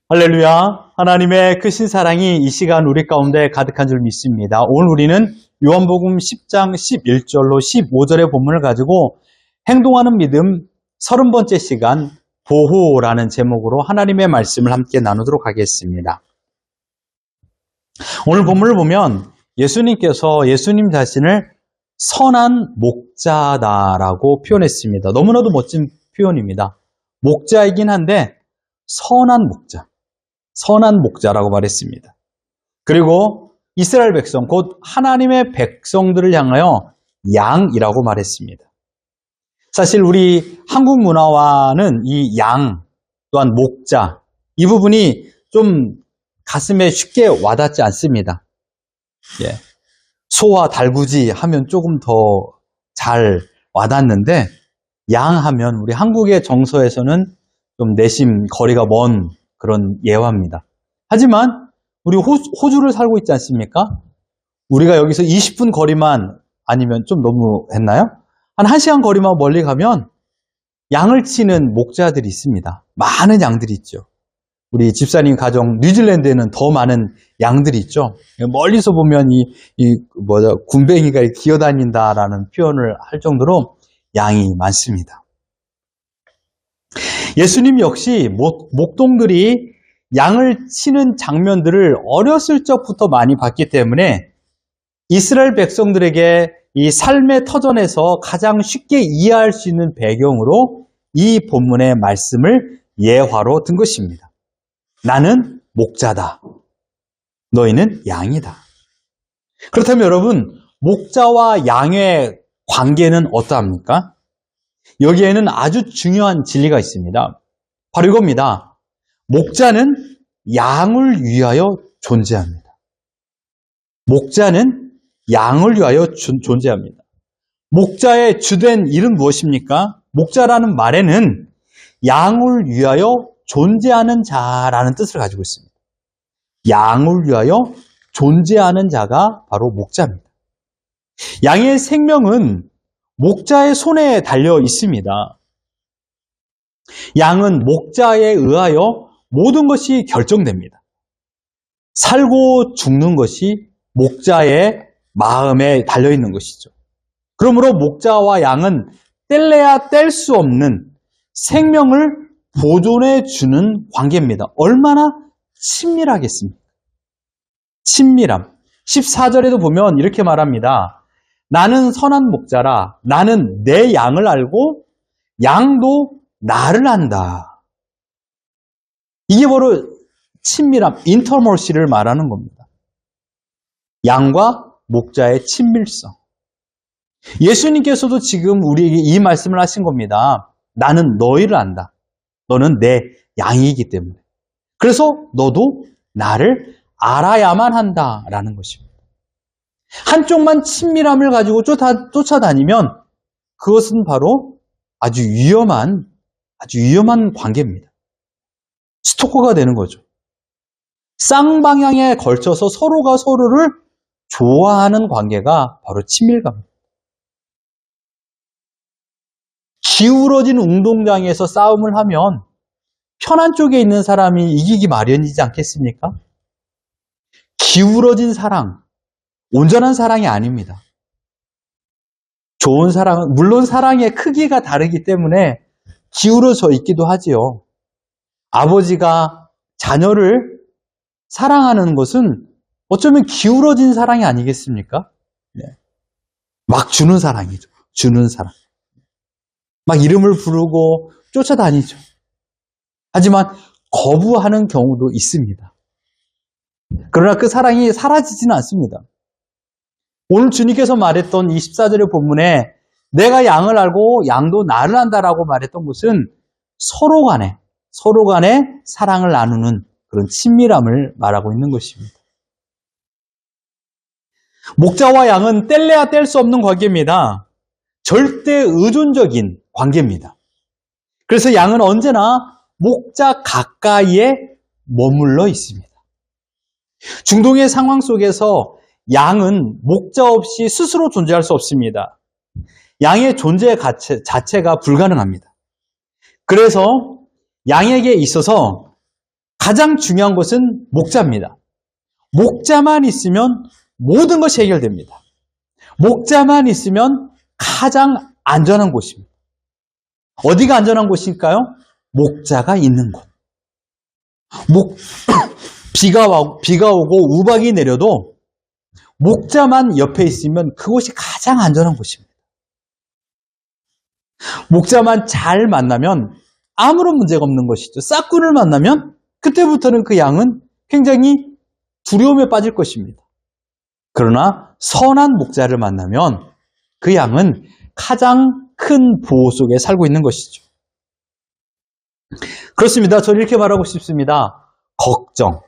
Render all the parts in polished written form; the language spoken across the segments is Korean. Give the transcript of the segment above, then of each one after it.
할렐루야. 하나님의 크신 사랑이 이 시간 우리 가운데 가득한 줄 믿습니다. 오늘 우리는 요한복음 10장 11절로 15절의 본문을 가지고 행동하는 믿음 30번째 시간 보호라는 제목으로 하나님의 말씀을 함께 나누도록 하겠습니다. 오늘 본문을 보면 예수님께서 예수님 자신을 선한 목자다라고 표현했습니다. 너무나도 멋진 표현입니다. 목자이긴 한데 선한 목자라고 말했습니다. 그리고 이스라엘 백성, 곧 하나님의 백성들을 향하여 양이라고 말했습니다. 사실 우리 한국 문화와는 이 양, 또한 목자, 이 부분이 좀 가슴에 쉽게 와닿지 않습니다. 소와 달구지 하면 조금 더 잘 와닿는데 양 하면 우리 한국의 정서에서는 좀 내심 거리가 먼 그런 예화입니다. 하지만 우리 호주를 살고 있지 않습니까? 우리가 여기서 20분 거리만 아니면 좀 너무 했나요? 한 1시간 거리만 멀리 가면 양을 치는 목자들이 있습니다. 많은 양들이 있죠. 우리 집사님 가정 뉴질랜드에는 더 많은 양들이 있죠. 멀리서 보면 군뱅이가 기어다닌다라는 표현을 할 정도로 양이 많습니다. 예수님 역시 목동들이 양을 치는 장면들을 어렸을 적부터 많이 봤기 때문에 이스라엘 백성들에게 이 삶의 터전에서 가장 쉽게 이해할 수 있는 배경으로 이 본문의 말씀을 예화로 든 것입니다. 나는 목자다. 너희는 양이다. 그렇다면 여러분, 목자와 양의 관계는 어떠합니까? 여기에는 아주 중요한 진리가 있습니다. 바로 이겁니다. 목자는 양을 위하여 존재합니다. 목자는 양을 위하여 존재합니다. 목자의 주된 일은 무엇입니까? 목자라는 말에는 양을 위하여 존재하는 자라는 뜻을 가지고 있습니다. 양을 위하여 존재하는 자가 바로 목자입니다. 양의 생명은 목자의 손에 달려 있습니다. 양은 목자에 의하여 모든 것이 결정됩니다. 살고 죽는 것이 목자의 마음에 달려 있는 것이죠. 그러므로 목자와 양은 뗄래야 뗄 수 없는 생명을 보존해 주는 관계입니다. 얼마나 친밀하겠습니까? 친밀함. 14절에도 보면 이렇게 말합니다. 나는 선한 목자라. 나는 내 양을 알고 양도 나를 안다. 이게 바로 친밀함, 인터머시를 말하는 겁니다. 양과 목자의 친밀성. 예수님께서도 지금 우리에게 이 말씀을 하신 겁니다. 나는 너희를 안다. 너는 내 양이기 때문에. 그래서 너도 나를 알아야만 한다라는 것입니다. 한쪽만 친밀함을 가지고 쫓아다니면 그것은 바로 아주 위험한 관계입니다. 스토커가 되는 거죠. 쌍방향에 걸쳐서 서로가 서로를 좋아하는 관계가 바로 친밀감입니다. 기울어진 운동장에서 싸움을 하면 편한 쪽에 있는 사람이 이기기 마련이지 않겠습니까? 기울어진 사랑, 온전한 사랑이 아닙니다. 좋은 사랑은 물론 사랑의 크기가 다르기 때문에 기울어져 있기도 하지요. 아버지가 자녀를 사랑하는 것은 어쩌면 기울어진 사랑이 아니겠습니까? 막 주는 사랑이죠. 주는 사랑. 막 이름을 부르고 쫓아다니죠. 하지만 거부하는 경우도 있습니다. 그러나 그 사랑이 사라지지는 않습니다. 오늘 주님께서 말했던 24절의 본문에 내가 양을 알고 양도 나를 안다라고 말했던 것은 서로 간에 사랑을 나누는 그런 친밀함을 말하고 있는 것입니다. 목자와 양은 뗄래야 뗄 수 없는 관계입니다. 절대 의존적인 관계입니다. 그래서 양은 언제나 목자 가까이에 머물러 있습니다. 중동의 상황 속에서 양은 목자 없이 스스로 존재할 수 없습니다. 양의 존재 자체가 불가능합니다. 그래서 양에게 있어서 가장 중요한 것은 목자입니다. 목자만 있으면 모든 것이 해결됩니다. 목자만 있으면 가장 안전한 곳입니다. 어디가 안전한 곳일까요? 목자가 있는 곳. 비가 오고 우박이 내려도 목자만 옆에 있으면 그곳이 가장 안전한 곳입니다. 목자만 잘 만나면 아무런 문제가 없는 것이죠. 싹군을 만나면 그때부터는 그 양은 굉장히 두려움에 빠질 것입니다. 그러나 선한 목자를 만나면 그 양은 가장 큰 보호 속에 살고 있는 것이죠. 그렇습니다. 저는 이렇게 말하고 싶습니다. 걱정,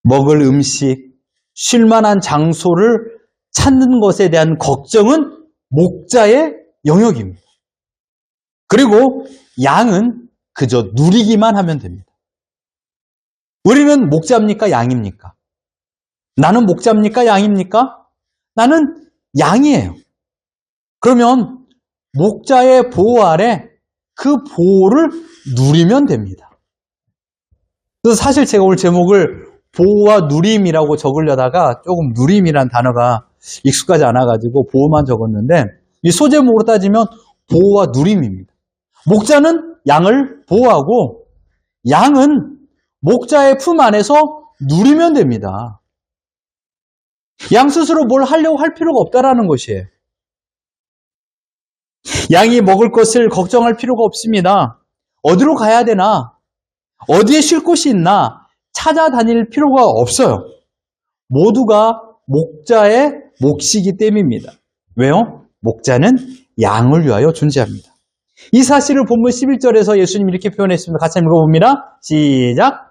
먹을 음식, 쉴 만한 장소를 찾는 것에 대한 걱정은 목자의 영역입니다. 그리고 양은 그저 누리기만 하면 됩니다. 우리는 목자입니까? 양입니까? 나는 목자입니까? 양입니까? 나는 양이에요. 그러면 목자의 보호 아래 그 보호를 누리면 됩니다. 그래서 사실 제가 오늘 제목을 보호와 누림이라고 적으려다가 조금 누림이란 단어가 익숙하지 않아가지고 보호만 적었는데 이 소제목으로 따지면 보호와 누림입니다. 목자는 양을 보호하고 양은 목자의 품 안에서 누리면 됩니다. 양 스스로 뭘 하려고 할 필요가 없다라는 것이에요. 양이 먹을 것을 걱정할 필요가 없습니다. 어디로 가야 되나? 어디에 쉴 곳이 있나? 찾아다닐 필요가 없어요. 모두가 목자의 몫이기 때문입니다. 왜요? 목자는 양을 위하여 존재합니다. 이 사실을 본문 11절에서 예수님이 이렇게 표현했습니다. 같이 읽어봅니다. 시작!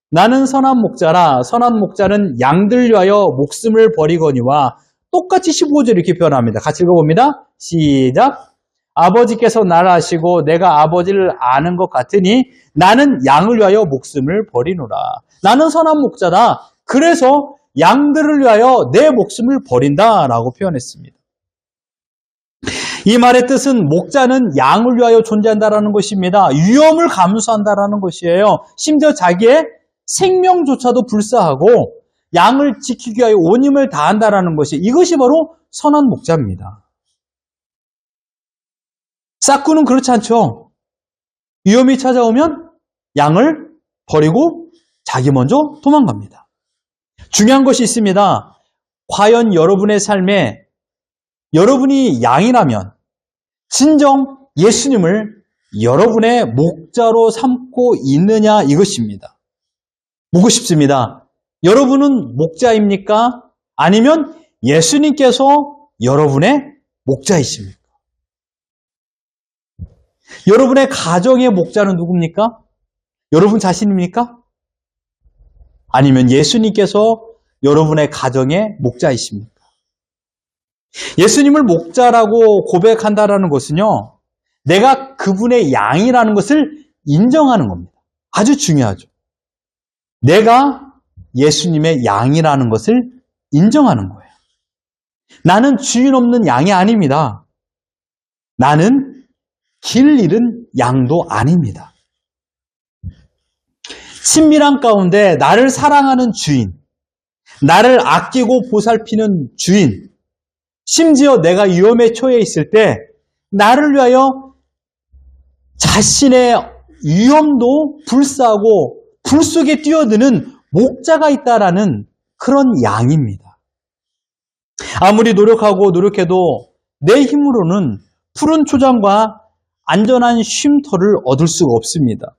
나는 선한 목자라. 선한 목자는 양들 위하여 목숨을 버리거니와 똑같이 15절 이렇게 표현합니다. 같이 읽어봅니다. 시작! 아버지께서 나를 아시고 내가 아버지를 아는 것 같으니 나는 양을 위하여 목숨을 버리노라. 나는 선한 목자다. 그래서 양들을 위하여 내 목숨을 버린다라고 표현했습니다. 이 말의 뜻은 목자는 양을 위하여 존재한다라는 것입니다. 위험을 감수한다라는 것이에요. 심지어 자기의 생명조차도 불사하고 양을 지키기 위하여 온 힘을 다한다라는 것이 이것이 바로 선한 목자입니다. 싹구는 그렇지 않죠. 위험이 찾아오면 양을 버리고 자기 먼저 도망갑니다. 중요한 것이 있습니다. 과연 여러분의 삶에 여러분이 양이라면 진정 예수님을 여러분의 목자로 삼고 있느냐 이것입니다. 묻고 싶습니다. 여러분은 목자입니까? 아니면 예수님께서 여러분의 목자이십니까? 여러분의 가정의 목자는 누굽니까? 여러분 자신입니까? 아니면 예수님께서 여러분의 가정의 목자이십니까? 예수님을 목자라고 고백한다라는 것은요, 내가 그분의 양이라는 것을 인정하는 겁니다. 아주 중요하죠. 내가 예수님의 양이라는 것을 인정하는 거예요. 나는 주인 없는 양이 아닙니다. 나는 길 잃은 양도 아닙니다. 친밀한 가운데 나를 사랑하는 주인, 나를 아끼고 보살피는 주인, 심지어 내가 위험에 처해 있을 때 나를 위하여 자신의 위험도 불사하고 불 속에 뛰어드는 목자가 있다라는 그런 양입니다. 아무리 노력해도 내 힘으로는 푸른 초장과 안전한 쉼터를 얻을 수가 없습니다.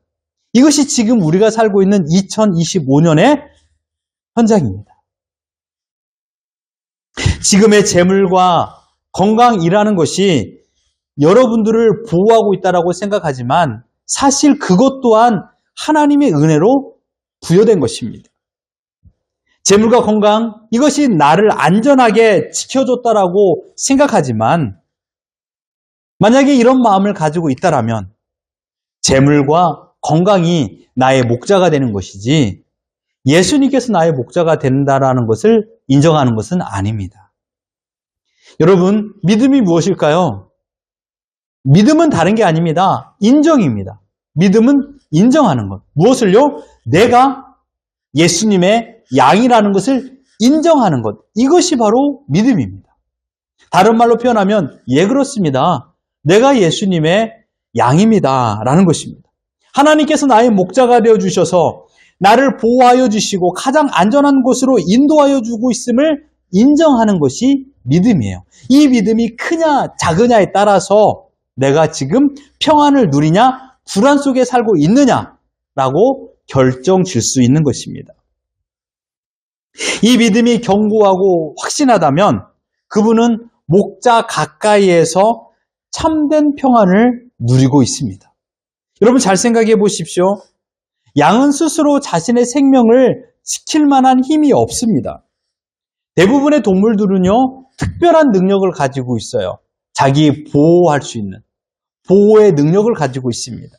이것이 지금 우리가 살고 있는 2025년의 현장입니다. 지금의 재물과 건강이라는 것이 여러분들을 보호하고 있다고 생각하지만 사실 그것 또한 하나님의 은혜로 부여된 것입니다. 재물과 건강, 이것이 나를 안전하게 지켜줬다라고 생각하지만 만약에 이런 마음을 가지고 있다라면 재물과 건강이 나의 목자가 되는 것이지 예수님께서 나의 목자가 된다라는 것을 인정하는 것은 아닙니다. 여러분, 믿음이 무엇일까요? 믿음은 다른 게 아닙니다. 인정입니다. 믿음은 인정하는 것. 무엇을요? 내가 예수님의 양이라는 것을 인정하는 것. 이것이 바로 믿음입니다. 다른 말로 표현하면 예 그렇습니다. 내가 예수님의 양입니다. 라는 것입니다. 하나님께서 나의 목자가 되어주셔서 나를 보호하여 주시고 가장 안전한 곳으로 인도하여 주고 있음을 인정하는 것이 믿음이에요. 이 믿음이 크냐 작으냐에 따라서 내가 지금 평안을 누리냐 불안 속에 살고 있느냐라고 결정 질 수 있는 것입니다. 이 믿음이 견고하고 확신하다면 그분은 목자 가까이에서 참된 평안을 누리고 있습니다. 여러분 잘 생각해 보십시오. 양은 스스로 자신의 생명을 지킬 만한 힘이 없습니다. 대부분의 동물들은요, 특별한 능력을 가지고 있어요. 자기 보호할 수 있는 보호의 능력을 가지고 있습니다.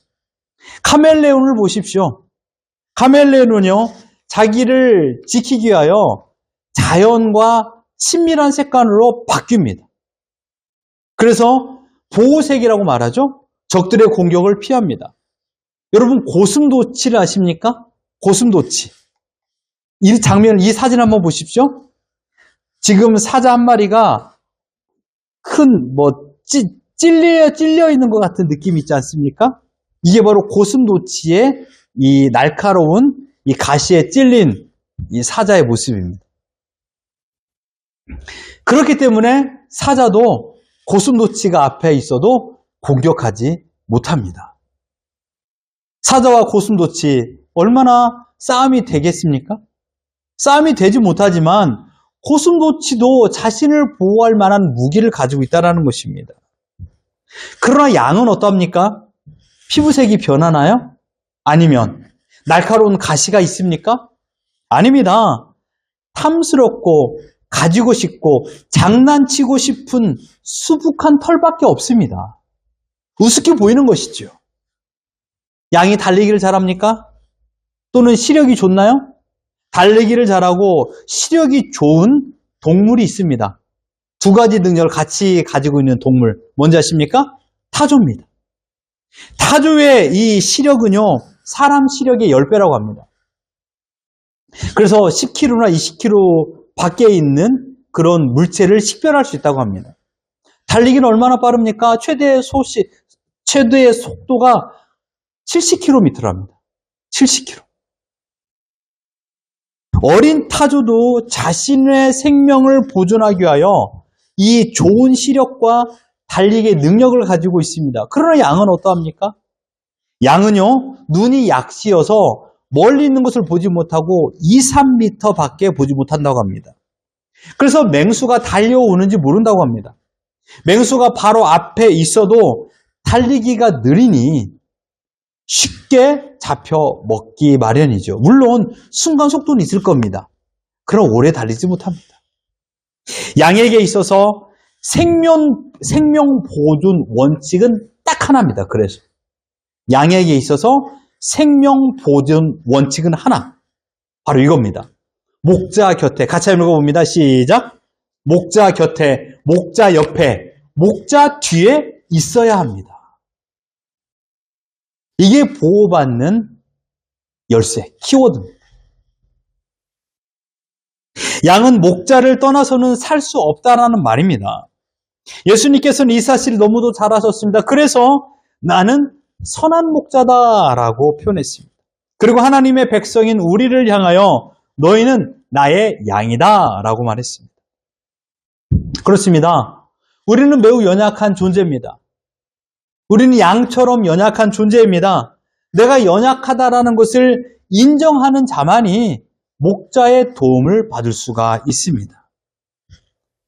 카멜레온을 보십시오. 카멜레온은요, 자기를 지키기 위하여 자연과 친밀한 색깔로 바뀝니다. 그래서 보호색이라고 말하죠. 적들의 공격을 피합니다. 여러분 고슴도치를 아십니까? 고슴도치. 이 장면, 이 사진 한번 보십시오. 지금 사자 한 마리가 큰 찔려 있는 것 같은 느낌이 있지 않습니까? 이게 바로 고슴도치의 이 날카로운 이 가시에 찔린 이 사자의 모습입니다. 그렇기 때문에 사자도 고슴도치가 앞에 있어도 공격하지 못합니다. 사자와 고슴도치 얼마나 싸움이 되겠습니까? 싸움이 되지 못하지만 고슴도치도 자신을 보호할 만한 무기를 가지고 있다는 것입니다. 그러나 양은 어떻습니까? 피부색이 변하나요? 아니면 날카로운 가시가 있습니까? 아닙니다. 탐스럽고 가지고 싶고 장난치고 싶은 수북한 털밖에 없습니다. 우습게 보이는 것이죠. 양이 달리기를 잘합니까? 또는 시력이 좋나요? 달리기를 잘하고 시력이 좋은 동물이 있습니다. 두 가지 능력을 같이 가지고 있는 동물 뭔지 아십니까? 타조입니다. 타조의 이 시력은요, 사람 시력의 10배라고 합니다. 그래서 10km나 20km 밖에 있는 그런 물체를 식별할 수 있다고 합니다. 달리기는 얼마나 빠릅니까? 최대의 속도가 70km랍니다. 70km. 어린 타조도 자신의 생명을 보존하기 위하여 이 좋은 시력과 달리기의 능력을 가지고 있습니다. 그러나 양은 어떠합니까? 양은요, 눈이 약시여서 멀리 있는 것을 보지 못하고 2, 3m 밖에 보지 못한다고 합니다. 그래서 맹수가 달려오는지 모른다고 합니다. 맹수가 바로 앞에 있어도 달리기가 느리니 쉽게 잡혀 먹기 마련이죠. 물론 순간 속도는 있을 겁니다. 그럼 오래 달리지 못합니다. 양에게 있어서 생명 보존 원칙은 딱 하나입니다. 그래서 양에게 있어서 생명 보존 원칙은 하나. 바로 이겁니다. 목자 곁에, 같이 한번 읽어봅니다. 시작. 목자 곁에, 목자 옆에, 목자 뒤에 있어야 합니다. 이게 보호받는 열쇠, 키워드입니다. 양은 목자를 떠나서는 살 수 없다라는 말입니다. 예수님께서는 이 사실을 너무도 잘 아셨습니다. 그래서 나는 선한 목자다라고 표현했습니다. 그리고 하나님의 백성인 우리를 향하여 너희는 나의 양이다라고 말했습니다. 그렇습니다. 우리는 매우 연약한 존재입니다. 우리는 양처럼 연약한 존재입니다. 내가 연약하다라는 것을 인정하는 자만이 목자의 도움을 받을 수가 있습니다.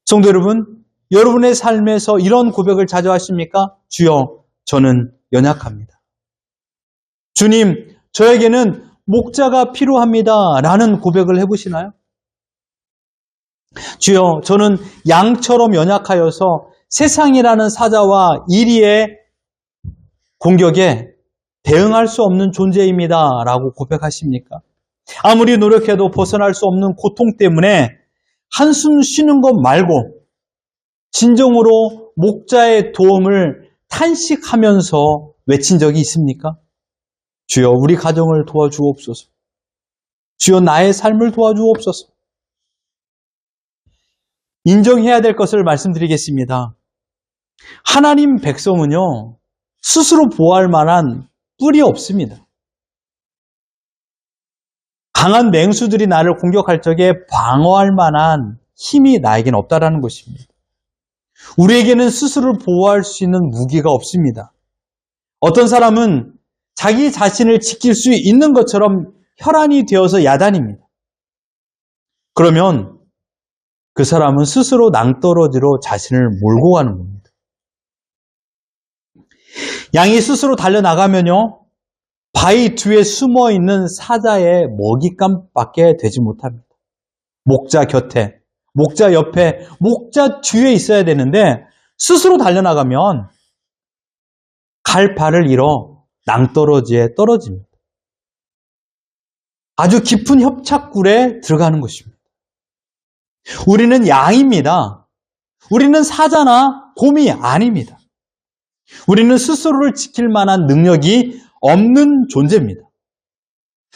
성도 여러분, 여러분의 삶에서 이런 고백을 자주 하십니까? 주여, 저는 연약합니다. 주님, 저에게는 목자가 필요합니다. 라는 고백을 해보시나요? 주여, 저는 양처럼 연약하여서 세상이라는 사자와 이리의 공격에 대응할 수 없는 존재입니다. 라고 고백하십니까? 아무리 노력해도 벗어날 수 없는 고통 때문에 한숨 쉬는 것 말고 진정으로 목자의 도움을 탄식하면서 외친 적이 있습니까? 주여 우리 가정을 도와주옵소서. 주여 나의 삶을 도와주옵소서. 인정해야 될 것을 말씀드리겠습니다. 하나님 백성은요, 스스로 보호할 만한 뿔이 없습니다. 강한 맹수들이 나를 공격할 적에 방어할 만한 힘이 나에겐 없다라는 것입니다. 우리에게는 스스로를 보호할 수 있는 무기가 없습니다. 어떤 사람은 자기 자신을 지킬 수 있는 것처럼 혈안이 되어서 야단입니다. 그러면 그 사람은 스스로 낭떠러지로 자신을 몰고 가는 겁니다. 양이 스스로 달려나가면요, 바위 뒤에 숨어있는 사자의 먹잇감밖에 되지 못합니다. 목자 곁에, 목자 옆에, 목자 뒤에 있어야 되는데 스스로 달려나가면 갈 발을 잃어 낭떠러지에 떨어집니다. 아주 깊은 협착굴에 들어가는 것입니다. 우리는 양입니다. 우리는 사자나 곰이 아닙니다. 우리는 스스로를 지킬 만한 능력이 없는 존재입니다.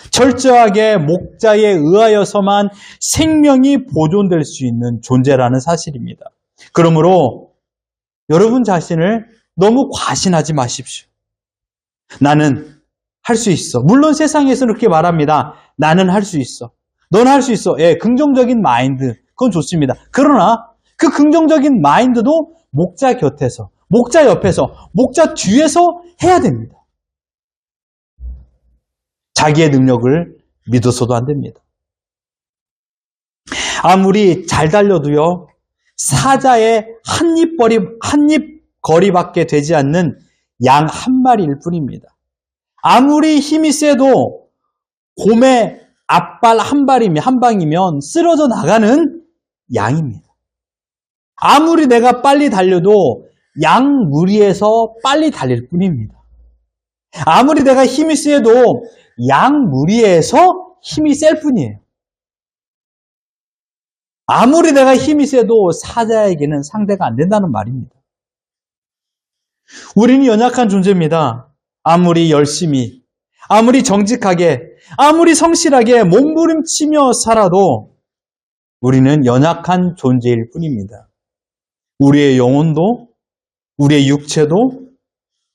철저하게 목자에 의하여서만 생명이 보존될 수 있는 존재라는 사실입니다. 그러므로 여러분 자신을 너무 과신하지 마십시오. 나는 할 수 있어. 물론 세상에서는 그렇게 말합니다. 나는 할 수 있어. 넌 할 수 있어. 예, 긍정적인 마인드. 그건 좋습니다. 그러나 그 긍정적인 마인드도 목자 곁에서, 목자 옆에서, 목자 뒤에서 해야 됩니다. 자기의 능력을 믿어서도 안 됩니다. 아무리 잘 달려도요, 사자의 한 입 거리밖에 되지 않는 양 한 마리일 뿐입니다. 아무리 힘이 세도 곰의 앞발 한 방이면 쓰러져 나가는 양입니다. 아무리 내가 빨리 달려도 양 무리에서 빨리 달릴 뿐입니다. 아무리 내가 힘이 세도 양 무리에서 힘이 셀 뿐이에요. 아무리 내가 힘이 세도 사자에게는 상대가 안 된다는 말입니다. 우리는 연약한 존재입니다. 아무리 열심히, 아무리 정직하게, 아무리 성실하게 몸부림치며 살아도 우리는 연약한 존재일 뿐입니다. 우리의 영혼도, 우리의 육체도,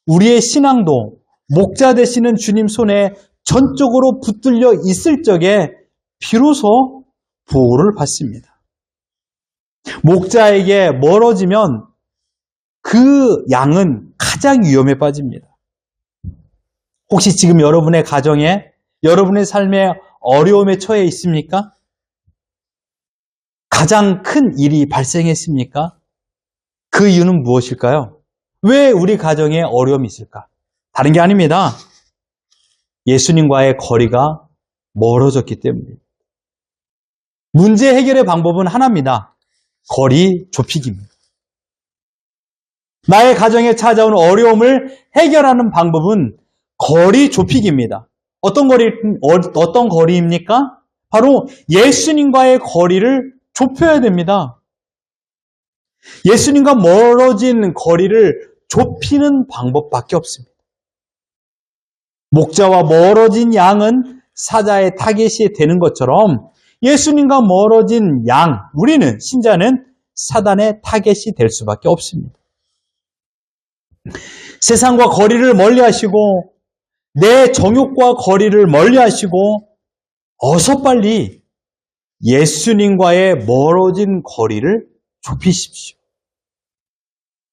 우리의 신앙도 목자 되시는 주님 손에 전적으로 붙들려 있을 적에 비로소 보호를 받습니다. 목자에게 멀어지면 그 양은 가장 위험에 빠집니다. 혹시 지금 여러분의 가정에, 여러분의 삶에 어려움에 처해 있습니까? 가장 큰 일이 발생했습니까? 그 이유는 무엇일까요? 왜 우리 가정에 어려움이 있을까? 다른 게 아닙니다. 예수님과의 거리가 멀어졌기 때문입니다. 문제 해결의 방법은 하나입니다. 거리 좁히기입니다. 나의 가정에 찾아온 어려움을 해결하는 방법은 거리 좁히기입니다. 어떤 거리입니까? 바로 예수님과의 거리를 좁혀야 됩니다. 예수님과 멀어진 거리를 좁히는 방법밖에 없습니다. 목자와 멀어진 양은 사자의 타겟이 되는 것처럼 예수님과 멀어진 양, 우리는, 신자는 사단의 타겟이 될 수밖에 없습니다. 세상과 거리를 멀리하시고 내 정욕과 거리를 멀리하시고 어서 빨리 예수님과의 멀어진 거리를 좁히십시오.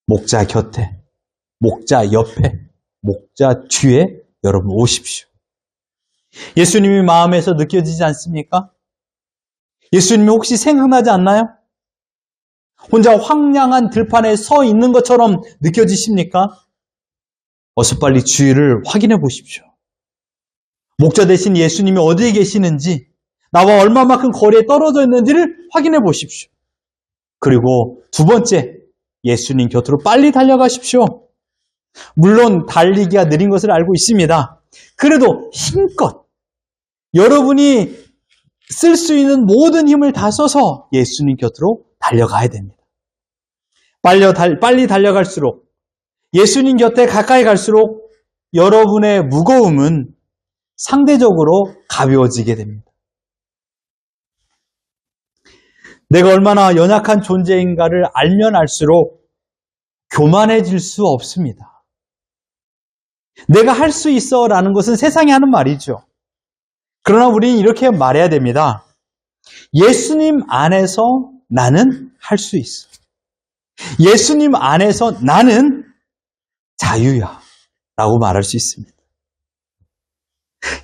목자 곁에, 목자 옆에, 목자 뒤에 여러분 오십시오. 예수님이 마음에서 느껴지지 않습니까? 예수님이 혹시 생각나지 않나요? 혼자 황량한 들판에 서 있는 것처럼 느껴지십니까? 어서 빨리 주위를 확인해 보십시오. 목자 되신 예수님이 어디에 계시는지, 나와 얼마만큼 거리에 떨어져 있는지를 확인해 보십시오. 그리고 두 번째, 예수님 곁으로 빨리 달려가십시오. 물론 달리기가 느린 것을 알고 있습니다. 그래도 힘껏 여러분이 쓸 수 있는 모든 힘을 다 써서 예수님 곁으로 달려가야 됩니다. 빨리 달려갈수록, 예수님 곁에 가까이 갈수록 여러분의 무거움은 상대적으로 가벼워지게 됩니다. 내가 얼마나 연약한 존재인가를 알면 알수록 교만해질 수 없습니다. 내가 할 수 있어 라는 것은 세상이 하는 말이죠. 그러나 우리는 이렇게 말해야 됩니다. 예수님 안에서 나는 할 수 있어. 예수님 안에서 나는 자유야 라고 말할 수 있습니다.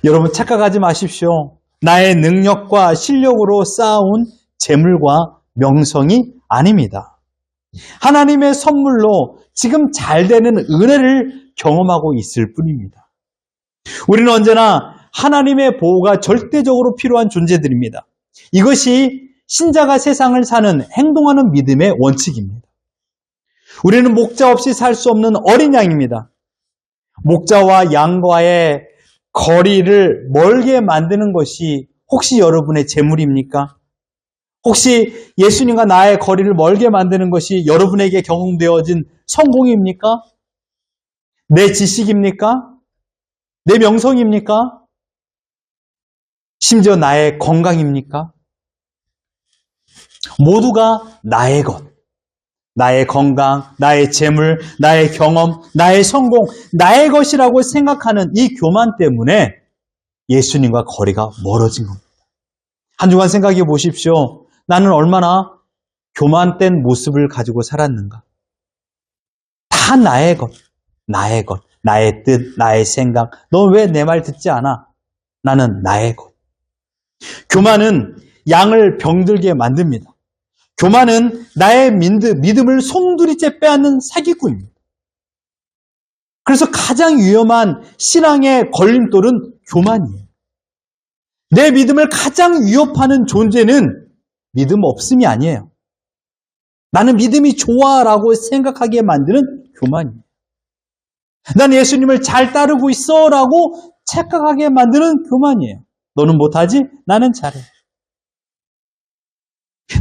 여러분 착각하지 마십시오. 나의 능력과 실력으로 쌓아온 재물과 명성이 아닙니다. 하나님의 선물로 지금 잘 되는 은혜를 경험하고 있을 뿐입니다. 우리는 언제나 하나님의 보호가 절대적으로 필요한 존재들입니다. 이것이 신자가 세상을 사는 행동하는 믿음의 원칙입니다. 우리는 목자 없이 살 수 없는 어린 양입니다. 목자와 양과의 거리를 멀게 만드는 것이 혹시 여러분의 재물입니까? 혹시 예수님과 나의 거리를 멀게 만드는 것이 여러분에게 경험되어진 성공입니까? 내 지식입니까? 내 명성입니까? 심지어 나의 건강입니까? 모두가 나의 것, 나의 건강, 나의 재물, 나의 경험, 나의 성공, 나의 것이라고 생각하는 이 교만 때문에 예수님과 거리가 멀어진 겁니다. 한 주간 생각해 보십시오. 나는 얼마나 교만된 모습을 가지고 살았는가. 다 나의 것, 나의 것, 나의 뜻, 나의 생각. 넌 왜 내 말 듣지 않아? 나는 나의 것. 교만은 양을 병들게 만듭니다. 교만은 나의 믿음을 송두리째 빼앗는 사기꾼입니다. 그래서 가장 위험한 신앙의 걸림돌은 교만이에요. 내 믿음을 가장 위협하는 존재는 믿음 없음이 아니에요. 나는 믿음이 좋아라고 생각하게 만드는 교만이에요. 난 예수님을 잘 따르고 있어라고 착각하게 만드는 교만이에요. 너는 못하지? 나는 잘해.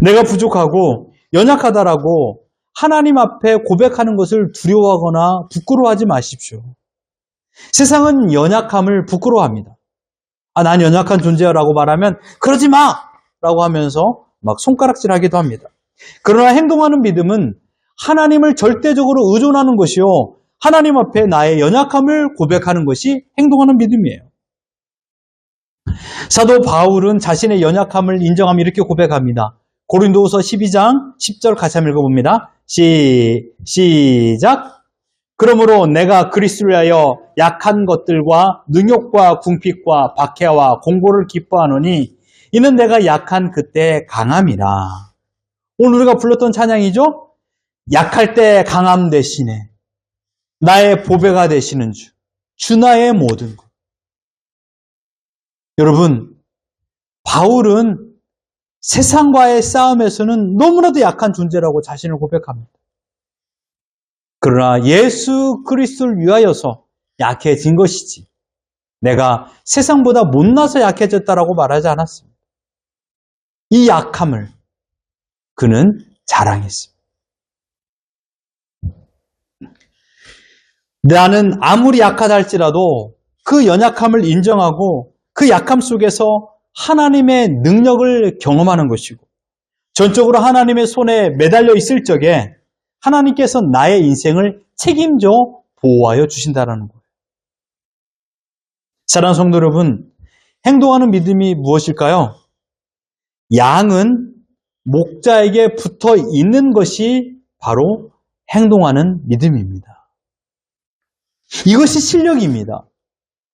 내가 부족하고 연약하다라고 하나님 앞에 고백하는 것을 두려워하거나 부끄러워하지 마십시오. 세상은 연약함을 부끄러워합니다. 난 연약한 존재라고 말하면 그러지 마! 라고 하면서 막 손가락질하기도 합니다. 그러나 행동하는 믿음은 하나님을 절대적으로 의존하는 것이요. 하나님 앞에 나의 연약함을 고백하는 것이 행동하는 믿음이에요. 사도 바울은 자신의 연약함을 인정하며 이렇게 고백합니다. 고린도후서 12장 10절 같이 한번 읽어봅니다. 시작. 그러므로 내가 그리스도를 위하여 약한 것들과 능욕과 궁핍과 박해와 공고를 기뻐하노니 이는 내가 약한 그때 강함이라. 오늘 우리가 불렀던 찬양이죠? 약할 때 강함 되시네. 나의 보배가 되시는 주. 주 나의 모든 것. 여러분, 바울은 세상과의 싸움에서는 너무나도 약한 존재라고 자신을 고백합니다. 그러나 예수 그리스도를 위하여서 약해진 것이지 내가 세상보다 못나서 약해졌다라고 말하지 않았습니다. 이 약함을 그는 자랑했습니다. 나는 아무리 약하다 할지라도 그 연약함을 인정하고 그 약함 속에서 하나님의 능력을 경험하는 것이고 전적으로 하나님의 손에 매달려 있을 적에 하나님께서 나의 인생을 책임져 보호하여 주신다는 거예요. 사랑하는 성도 여러분, 행동하는 믿음이 무엇일까요? 양은 목자에게 붙어 있는 것이 바로 행동하는 믿음입니다. 이것이 실력입니다.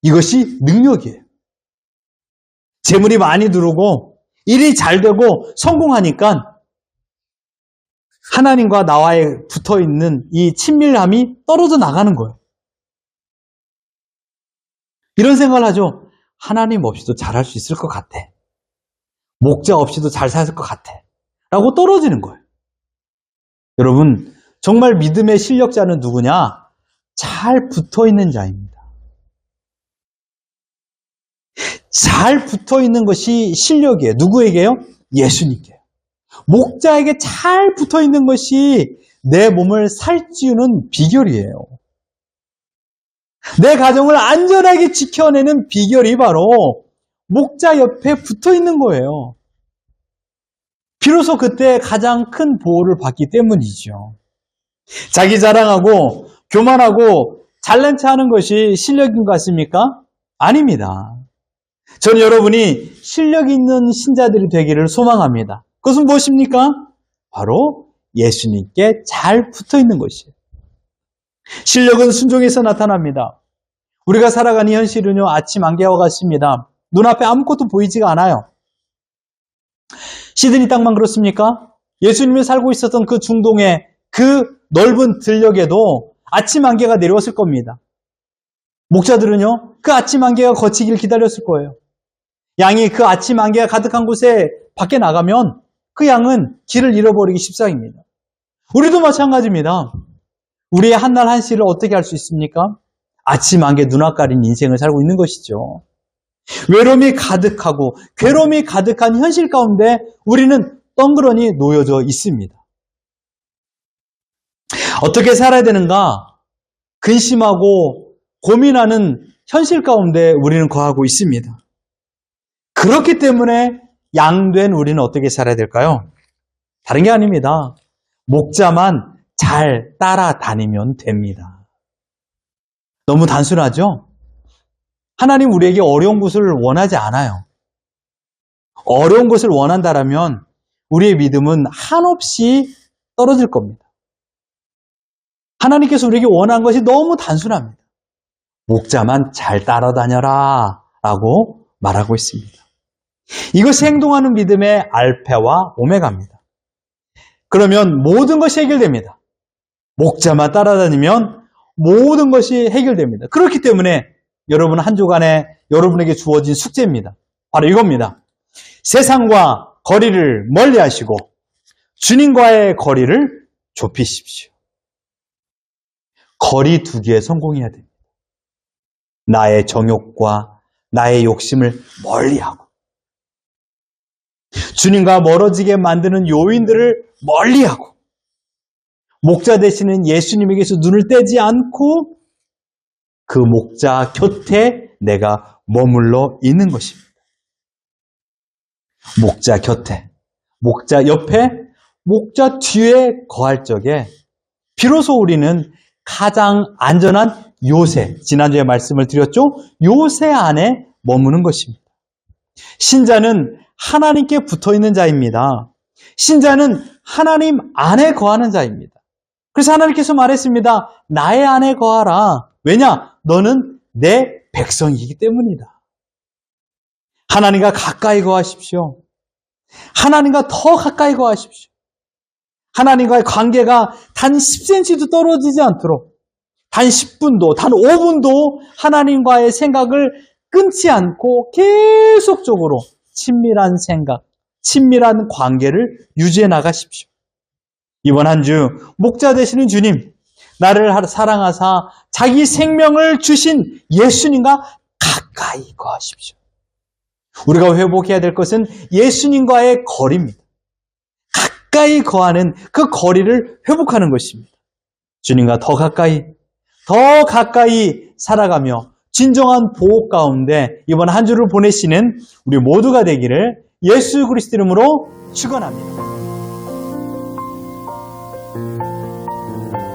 이것이 능력이에요. 재물이 많이 들어오고 일이 잘 되고 성공하니까 하나님과 나와의 붙어있는 이 친밀함이 떨어져 나가는 거예요. 이런 생각을 하죠. 하나님 없이도 잘할 수 있을 것 같아. 목자 없이도 잘 살 것 같아. 라고 떨어지는 거예요. 여러분, 정말 믿음의 실력자는 누구냐? 잘 붙어있는 자입니다. 잘 붙어있는 것이 실력이에요. 누구에게요? 예수님께요. 목자에게 잘 붙어있는 것이 내 몸을 살찌우는 비결이에요. 내 가정을 안전하게 지켜내는 비결이 바로 목자 옆에 붙어 있는 거예요. 비로소 그때 가장 큰 보호를 받기 때문이죠. 자기 자랑하고 교만하고 잘난 체 하는 것이 실력인 것 같습니까? 아닙니다. 저는 여러분이 실력 있는 신자들이 되기를 소망합니다. 그것은 무엇입니까? 바로 예수님께 잘 붙어 있는 것이에요. 실력은 순종에서 나타납니다. 우리가 살아가는 현실은요, 아침 안개와 같습니다. 눈앞에 아무것도 보이지가 않아요. 시드니 땅만 그렇습니까? 예수님이 살고 있었던 그 중동의 그 넓은 들녘에도 아침 안개가 내려왔을 겁니다. 목자들은요, 그 아침 안개가 거치길 기다렸을 거예요. 양이 그 아침 안개가 가득한 곳에 밖에 나가면 그 양은 길을 잃어버리기 십상입니다. 우리도 마찬가지입니다. 우리의 한날 한시를 어떻게 할 수 있습니까? 아침 안개 눈앞 가린 인생을 살고 있는 것이죠. 외로움이 가득하고 괴로움이 가득한 현실 가운데 우리는 덩그러니 놓여져 있습니다. 어떻게 살아야 되는가? 근심하고 고민하는 현실 가운데 우리는 거하고 있습니다. 그렇기 때문에 양된 우리는 어떻게 살아야 될까요? 다른 게 아닙니다. 목자만 잘 따라다니면 됩니다. 너무 단순하죠? 하나님 우리에게 어려운 것을 원하지 않아요. 어려운 것을 원한다면 우리의 믿음은 한없이 떨어질 겁니다. 하나님께서 우리에게 원하는 것이 너무 단순합니다. 목자만 잘 따라다녀라 라고 말하고 있습니다. 이것이 행동하는 믿음의 알파와 오메가입니다. 그러면 모든 것이 해결됩니다. 목자만 따라다니면 모든 것이 해결됩니다. 그렇기 때문에 여러분 한 주간에 여러분에게 주어진 숙제입니다. 바로 이겁니다. 세상과 거리를 멀리하시고 주님과의 거리를 좁히십시오. 거리 두기에 성공해야 됩니다. 나의 정욕과 나의 욕심을 멀리하고 주님과 멀어지게 만드는 요인들을 멀리하고 목자 되시는 예수님에게서 눈을 떼지 않고 그 목자 곁에 내가 머물러 있는 것입니다. 목자 곁에, 목자 옆에, 목자 뒤에 거할 적에 비로소 우리는 가장 안전한 요새, 지난주에 말씀을 드렸죠? 요새 안에 머무는 것입니다. 신자는 하나님께 붙어있는 자입니다. 신자는 하나님 안에 거하는 자입니다. 그래서 하나님께서 말했습니다. 나의 안에 거하라. 왜냐? 너는 내 백성이기 때문이다. 하나님과 가까이 거하십시오. 하나님과 더 가까이 거하십시오. 하나님과의 관계가 단 10cm도 떨어지지 않도록 단 10분도, 단 5분도 하나님과의 생각을 끊지 않고 계속적으로 친밀한 생각, 친밀한 관계를 유지해 나가십시오. 이번 한 주 목자 되시는 주님, 나를 사랑하사 자기 생명을 주신 예수님과 가까이 거하십시오. 우리가 회복해야 될 것은 예수님과의 거리입니다. 가까이 거하는 그 거리를 회복하는 것입니다. 주님과 더 가까이 살아가며 진정한 보호 가운데 이번 한 주를 보내시는 우리 모두가 되기를 예수 그리스도 이름으로 축원합니다.